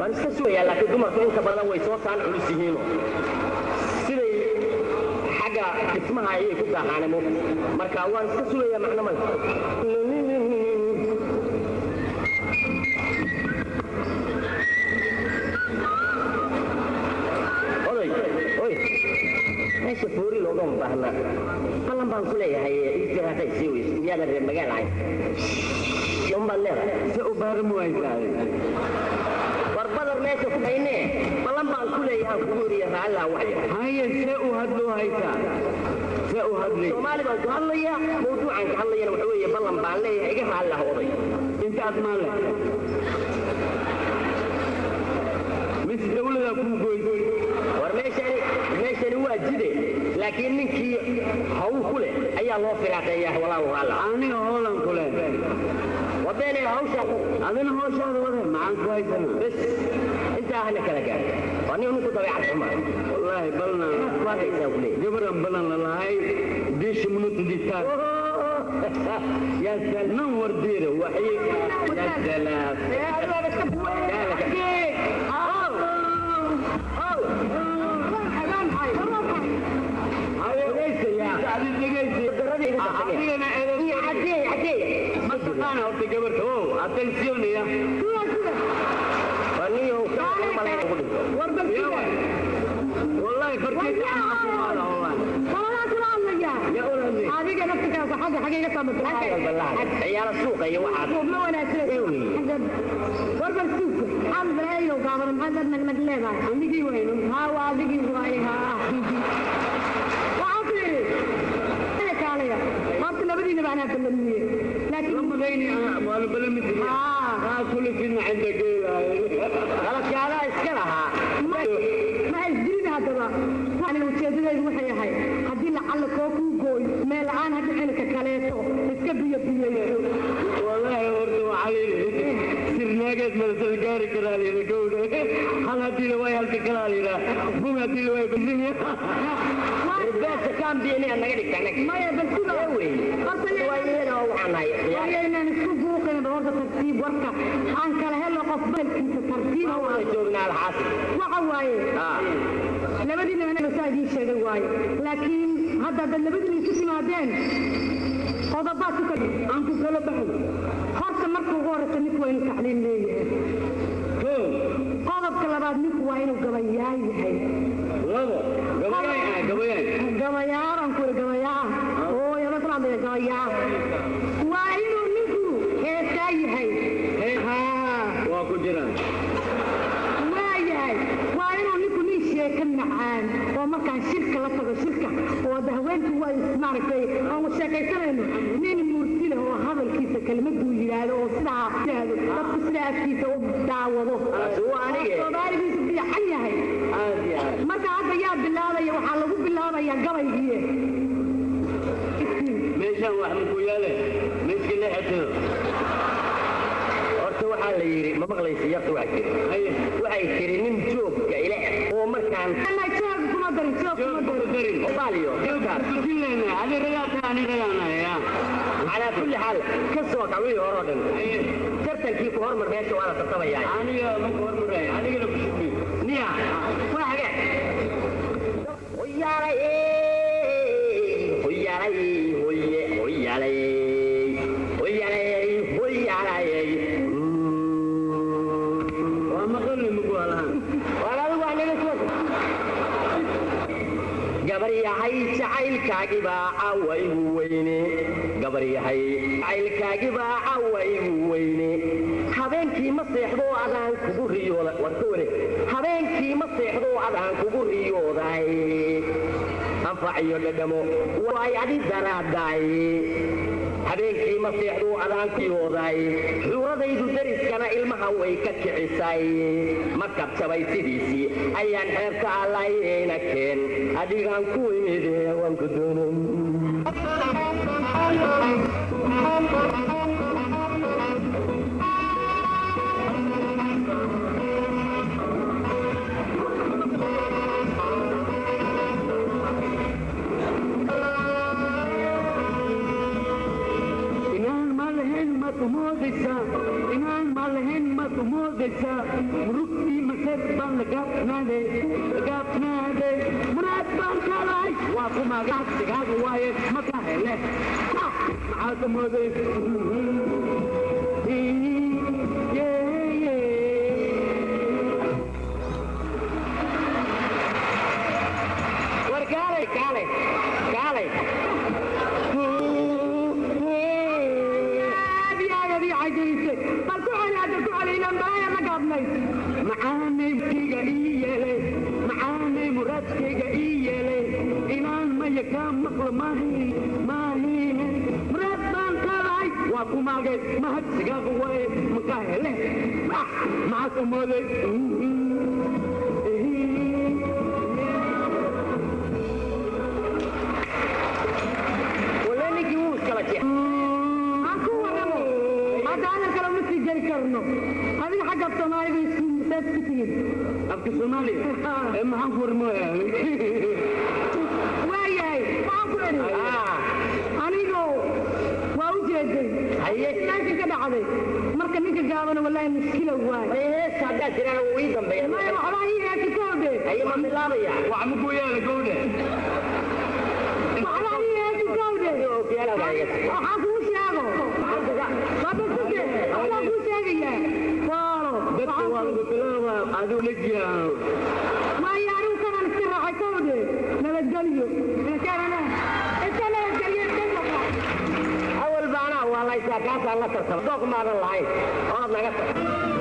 waan iska sugayaa laakiin dumarku inta badan way soo saan culus yihiin siday xagga dhismaha ay ku daahanamo marka waan iska sugayaa macna mal meesha fuuri looga baahna qalan baan ku leeyahay inta ay sii weys iyada reer magaalada yom baan leeyahay si u baaran way tahay war badar meesha ku baynee qalan baan ku leeyahay fuuriya raala wax haye si u hadlo hayta si u hadlay Soomaali baan ku hadlaya mawduucan ka hadlayna waxa weeye balan baan leeyahay iga raala hooday inta aad maale mid dawladda ku gooyay war meeshani waa jide laakiin ninkii hawl ku leh ayaa loo firaaqeeyaa walaahu alla aniga hoolan ku leh wadana hawsha adina hawshaada wada macaan ku haysan bas inta ahna kala gaar wani uu ku dabeecad xuma wallahi balna waa haysan ku leh gabaran balan la lahay diish munut ditaa ya salman wardiira waxay ya salaam أنا أقول لك أوه أتنسيون يا فنيو والله فرقت يا أولادي هذيك نفسك حاجة صامت عيال السوق يا واحد ما ولا تسوي ورب السوق حمد أيه وقامر محمد مجلبها عندك وين ها وعندك وين ها وعطي أنا كاليا ما تنبدي نبعنا كلمني لكن لما بيني أنا بلمت كل فينا عندك خلاص يا لا اسكلها ما يجرينا هذا أنا وتشدد المحيا هاي هدي لعل كوكو جوي ما الآن هدي حنك كليته اسكبي بيه والله ورد عليه سرناقة مرسل جاري كرالي نقول هل هدي لواي هل كرالي لا بوم هدي لواي بالدنيا بس كان بيني أنا قلت عنك ما يبلكون أوي أصلي وين هو عناي وين نسوق أنا بورد ترتيب وركة أنك لهلا قصبل كنت ترتيب هو جونا الحاسب وعواي لما دينا أنا مساعدي شيء واي لكن هذا اللي بدني تسمع بعدين هذا باتك أنت كلا بحث خاصة مركو غورة نكوين تعليم ليه قاضب كلا بعد نكوين وقبياي هاي قبيار أنكر قبيار أوه يا بطل عندي قبيار وإنه نكو هاي هاي ها واكو جيران وإنه نكو نيشي كنعان وما كان شركة لطغة شركة ودهوين هو يسمع كي أو شاكيسرين نين مرسله هو هذا الكيسة كلمة دوجي هذا وصنع هذا تبصنع الكيسة ودعوضه وصباري بيسبيع حية هاي marka hadda yaa bilaabay waxa lagu bilaabaya gabaygiye meeshan wax ku yaale meeshii la xidho horta waxa la yiri ma maqlaysi yaqti waxay tiri nin joogga ila oo markaan ana joog kuma darin baaliyo dilena hadi ragaana ya ala kulli hal kasoo kawii horodan tartankii ku hormar meesha waa la tartamaya aniga ma hormaray aniga la kushubi niya waxa gabaryahay jacaylkaagi baa cawaygu weyne gabaryahay jacaylkaagi baa cawaygu weyne habeenkii ma seexdo adaan kugu riyooda warka ware habeenkii ma seexdo adaan kugu riyooday anfaciyo dhadhamo waay adi daraaday habeenkii ma seexdo adaan riyooday xuuradaydu dariskana ilmaha way ka kicisay ma kabtabay sidiisii ayaan xeerta allayna keen adigaan ku imid waan ku doonan إنان مالهن ما تمودسا مروكي reer baan lagabnaaday muraad baan kalay waa ku magacsigaaga waaye maka hele maxaad u mooday war kaalay معاني بتيجا معاني مراد تيجا إلان ما يكام مقل ماهي مراد بان كالاي واكو ماغي ما هد سيقاق واي مكاهلة معاك مولي ولا نجي ومسكلتي أكو ورمو هذا أنا كلام نسي جري كرنو هذه حاجة بصناعي سات كتير أبكي صومالي ما هنفور مويا وياي ما هنفور أنيقو وأوجدي هيا ناس كده عادي مركب نيجي جابنا والله مشكلة واي إيه ساعات كنا ويدم بيا ما يروح هي كتودة هي ما ملابيا وعمكوا يا الجودة وعلى هي كتودة يا لا بايس وحكوش يا أبو ما بسكت أنا كوش يا جيا أدو لجيا ما يارو كمان السرعة كودي نبدليو كان أنا أنت لا تجلي أول بانا والله يساعدك الله ترسل دوك ما الله أنا